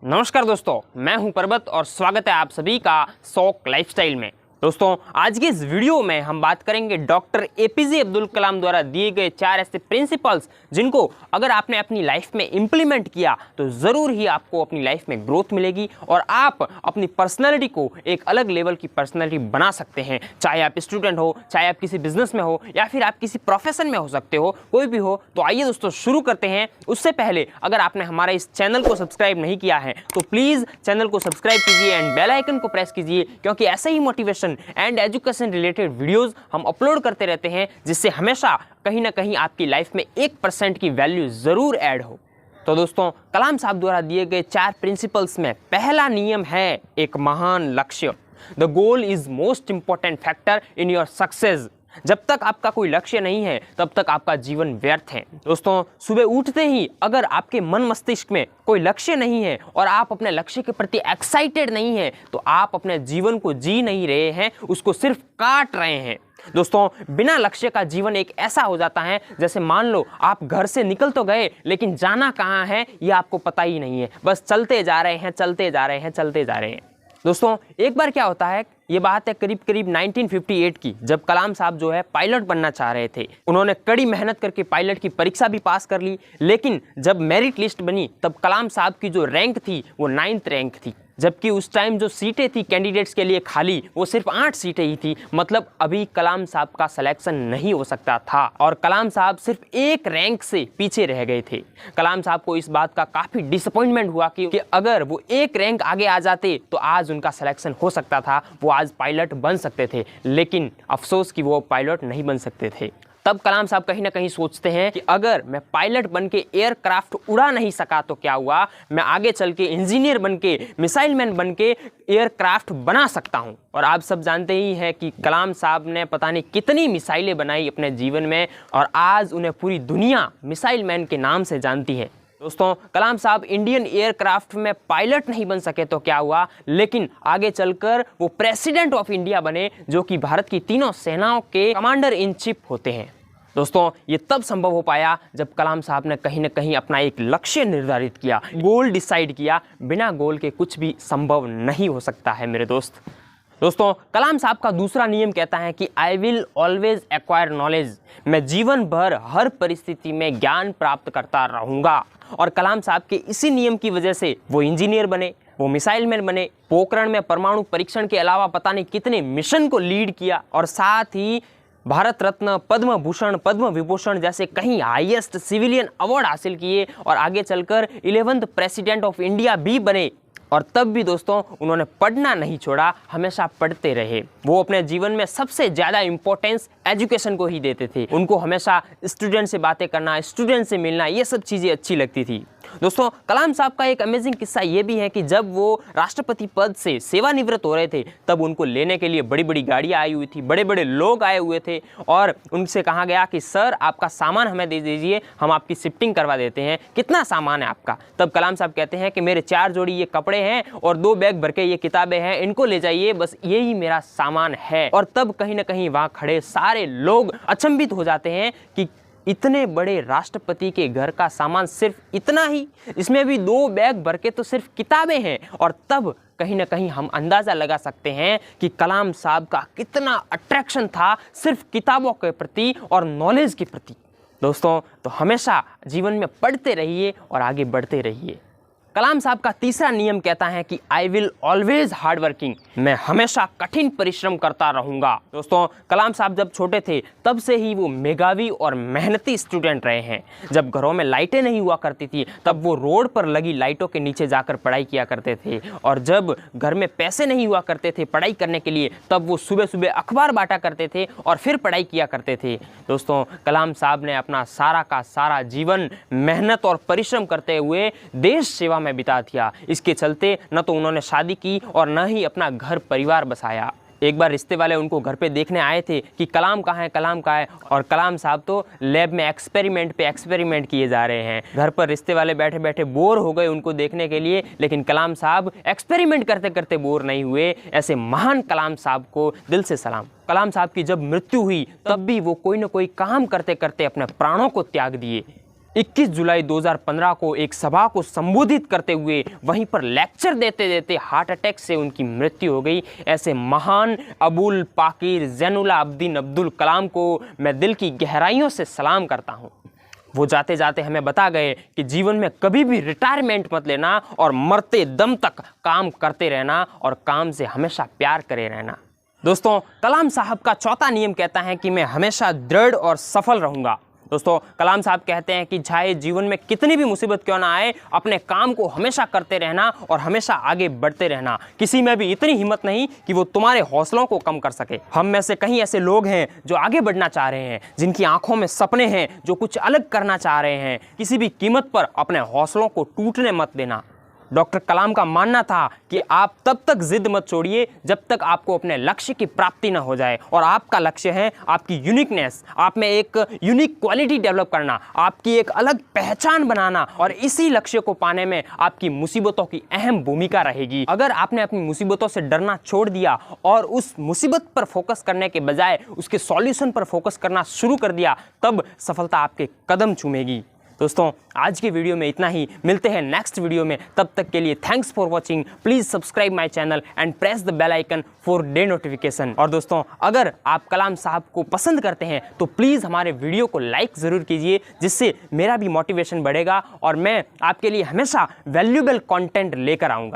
नमस्कार दोस्तों, मैं हूं पर्वत और स्वागत है आप सभी का शौक लाइफस्टाइल में। दोस्तों, आज के इस वीडियो में हम बात करेंगे डॉक्टर एपीजे अब्दुल कलाम द्वारा दिए गए 4 ऐसे प्रिंसिपल्स जिनको अगर आपने अपनी लाइफ में इंप्लीमेंट किया तो ज़रूर ही आपको अपनी लाइफ में ग्रोथ मिलेगी और आप अपनी पर्सनैलिटी को एक अलग लेवल की पर्सनैलिटी बना सकते हैं। चाहे आप स्टूडेंट हो, चाहे आप किसी बिजनेस में हो या फिर आप किसी प्रोफेशन में हो सकते हो, कोई भी हो। तो आइए दोस्तों शुरू करते हैं। उससे पहले अगर आपने हमारे इस चैनल को सब्सक्राइब नहीं किया है तो प्लीज़ चैनल को सब्सक्राइब कीजिए एंड बेल आइकन को प्रेस कीजिए, क्योंकि ऐसे ही motivation and education related videos हम अपलोड करते रहते हैं, जिससे हमेशा कहीं ना कहीं आपकी लाइफ में 1% की वैल्यू जरूर ऐड हो। तो दोस्तों, कलाम साहब द्वारा दिए गए 4 प्रिंसिपल्स में पहला नियम है एक महान लक्ष्य। The goal is most important factor in your success. जब तक आपका कोई लक्ष्य नहीं है तब तक आपका जीवन व्यर्थ है। दोस्तों, सुबह उठते ही अगर आपके मन मस्तिष्क में कोई लक्ष्य नहीं है और आप अपने लक्ष्य के प्रति एक्साइटेड नहीं है तो आप अपने जीवन को जी नहीं रहे हैं, उसको सिर्फ काट रहे हैं। दोस्तों, बिना लक्ष्य का जीवन एक ऐसा हो जाता है जैसे मान लो आप घर से निकल तो गए लेकिन जाना कहाँ है ये आपको पता ही नहीं है, बस चलते जा रहे हैं, चलते जा रहे हैं, चलते जा रहे हैं। दोस्तों, एक बार क्या होता है, ये बात है करीब 1958 की, जब कलाम साहब जो है पायलट बनना चाह रहे थे। उन्होंने कड़ी मेहनत करके पायलट की परीक्षा भी पास कर ली, लेकिन जब मेरिट लिस्ट बनी तब कलाम साहब की जो रैंक थी वो 9th रैंक थी, जबकि उस टाइम जो सीटें थी कैंडिडेट्स के लिए खाली वो सिर्फ 8 सीटें ही थी। मतलब अभी कलाम साहब का सिलेक्शन नहीं हो सकता था और कलाम साहब सिर्फ 1 रैंक से पीछे रह गए थे। कलाम साहब को इस बात का काफ़ी डिसअपॉइंटमेंट हुआ कि अगर वो 1 रैंक आगे आ जाते तो आज उनका सिलेक्शन हो सकता था, वो आज पायलट बन सकते थे। लेकिन अफसोस कि वो पायलट नहीं बन सकते थे। तब कलाम साहब कहीं ना कहीं सोचते हैं कि अगर मैं पायलट बन के एयरक्राफ्ट उड़ा नहीं सका तो क्या हुआ, मैं आगे चल के इंजीनियर बन के, मिसाइल मैन बन के एयरक्राफ्ट बना सकता हूं। और आप सब जानते ही हैं कि कलाम साहब ने पता नहीं कितनी मिसाइलें बनाई अपने जीवन में और आज उन्हें पूरी दुनिया मिसाइल मैन के नाम से जानती है। दोस्तों, कलाम साहब इंडियन एयरक्राफ्ट में पायलट नहीं बन सके तो क्या हुआ, लेकिन आगे चलकर वो प्रेसिडेंट ऑफ इंडिया बने, जो कि भारत की तीनों सेनाओं के कमांडर इन चीफ होते हैं। दोस्तों, ये तब संभव हो पाया जब कलाम साहब ने कहीं ना कहीं अपना एक लक्ष्य निर्धारित किया, गोल डिसाइड किया। बिना गोल के कुछ भी संभव नहीं हो सकता है मेरे दोस्त। दोस्तों, कलाम साहब का दूसरा नियम कहता है कि I will always acquire knowledge. मैं जीवन भर हर परिस्थिति में ज्ञान प्राप्त करता रहूँगा। और कलाम साहब के इसी नियम की वजह से वो इंजीनियर बने, वो मिसाइल मैन बने, पोखरण में परमाणु परीक्षण के अलावा पता नहीं कितने मिशन को लीड किया और साथ ही भारत रत्न, पद्म भूषण, पद्म विभूषण जैसे कहीं हाईएस्ट सिविलियन अवार्ड हासिल किए और आगे चलकर 11th प्रेसिडेंट ऑफ इंडिया भी बने। और तब भी दोस्तों उन्होंने पढ़ना नहीं छोड़ा, हमेशा पढ़ते रहे। वो अपने जीवन में सबसे ज़्यादा इंपॉर्टेंस एजुकेशन को ही देते थे। उनको हमेशा स्टूडेंट से बातें करना, स्टूडेंट से मिलना, ये सब चीज़ें अच्छी लगती थी। दोस्तों, कलाम साहब का एक अमेजिंग किस्सा ये भी है कि जब वो राष्ट्रपति पद से सेवानिवृत्त हो रहे थे तब उनको लेने के लिए बड़ी बड़ी गाड़ियाँ आई हुई थी, बड़े बड़े लोग आए हुए थे और उनसे कहा गया कि सर आपका सामान हमें दे दीजिए, हम आपकी शिफ्टिंग करवा देते हैं। कितना सामान है आपका? तब कलाम साहब कहते हैं कि मेरे 4 जोड़ी ये कपड़े हैं और 2 बैग भर के ये किताबें हैं, इनको ले जाइए, बस यही मेरा सामान है। और तब कहीं ना कहीं वहाँ खड़े सारे लोग अचंभित हो जाते हैं कि इतने बड़े राष्ट्रपति के घर का सामान सिर्फ इतना ही, इसमें भी 2 बैग भर के तो सिर्फ किताबें हैं। और तब कहीं ना कहीं हम अंदाज़ा लगा सकते हैं कि कलाम साहब का कितना अट्रैक्शन था सिर्फ किताबों के प्रति और नॉलेज के प्रति। दोस्तों, तो हमेशा जीवन में पढ़ते रहिए और आगे बढ़ते रहिए। कलाम साहब का तीसरा नियम कहता है कि I will always hard working. मैं हमेशा कठिन परिश्रम करता रहूँगा। दोस्तों, कलाम साहब जब छोटे थे तब से ही वो मेधावी और मेहनती स्टूडेंट रहे हैं। जब घरों में लाइटें नहीं हुआ करती थी तब वो रोड पर लगी लाइटों के नीचे जाकर पढ़ाई किया करते थे और जब घर में पैसे नहीं हुआ करते थे पढ़ाई करने के लिए तब वो सुबह सुबह अखबार बांटा करते थे और फिर पढ़ाई किया करते थे। दोस्तों, कलाम साहब ने अपना सारा का सारा जीवन मेहनत और परिश्रम करते हुए देश सेवा में बिता दिया। इसके चलते न तो उन्होंने शादी की और न ही अपना घर परिवार बसाया। एक बार रिश्ते वाले उनको घर पे देखने आए थे कि कलाम कहाँ है, कलाम कहाँ है, और कलाम साहब तो लैब में एक्सपेरिमेंट पे एक्सपेरिमेंट किए जा रहे हैं। घर पर रिश्ते वाले बैठे बैठे बोर हो गए उनको देखने के लिए, लेकिन कलाम साहब एक्सपेरिमेंट करते करते बोर नहीं हुए। ऐसे महान कलाम साहब को दिल से सलाम। कलाम साहब की जब मृत्यु हुई तब भी वो कोई ना कोई काम करते करते अपने प्राणों को त्याग दिए। 21 जुलाई 2015 को एक सभा को संबोधित करते हुए वहीं पर लेक्चर देते देते हार्ट अटैक से उनकी मृत्यु हो गई। ऐसे महान अबुल पाकिर ज़ैनुल आबिदीन अब्दुल कलाम को मैं दिल की गहराइयों से सलाम करता हूं। वो जाते जाते हमें बता गए कि जीवन में कभी भी रिटायरमेंट मत लेना और मरते दम तक काम करते रहना और काम से हमेशा प्यार करे रहना। दोस्तों, कलाम साहब का चौथा नियम कहता है कि मैं हमेशा दृढ़ और सफल रहूंगा। दोस्तों, कलाम साहब कहते हैं कि चाहे जीवन में कितनी भी मुसीबत क्यों ना आए, अपने काम को हमेशा करते रहना और हमेशा आगे बढ़ते रहना। किसी में भी इतनी हिम्मत नहीं कि वो तुम्हारे हौसलों को कम कर सके। हम में से कई ऐसे लोग हैं जो आगे बढ़ना चाह रहे हैं, जिनकी आंखों में सपने हैं, जो कुछ अलग करना चाह रहे हैं। किसी भी कीमत पर अपने हौसलों को टूटने मत देना। डॉक्टर कलाम का मानना था कि आप तब तक जिद मत छोड़िए जब तक आपको अपने लक्ष्य की प्राप्ति न हो जाए। और आपका लक्ष्य है आपकी यूनिकनेस, आप में एक यूनिक क्वालिटी डेवलप करना, आपकी एक अलग पहचान बनाना। और इसी लक्ष्य को पाने में आपकी मुसीबतों की अहम भूमिका रहेगी। अगर आपने अपनी मुसीबतों से डरना छोड़ दिया और उस मुसीबत पर फोकस करने के बजाय उसके सॉल्यूशन पर फोकस करना शुरू कर दिया, तब सफलता आपके कदम चूमेगी। दोस्तों, आज के वीडियो में इतना ही। मिलते हैं नेक्स्ट वीडियो में। तब तक के लिए thanks for watching. Please subscribe my channel and press the bell icon for the notification. और दोस्तों, अगर आप कलाम साहब को पसंद करते हैं तो प्लीज़ हमारे वीडियो को लाइक ज़रूर कीजिए, जिससे मेरा भी मोटिवेशन बढ़ेगा और मैं आपके लिए हमेशा वैल्यूएबल कंटेंट लेकर आऊँगा।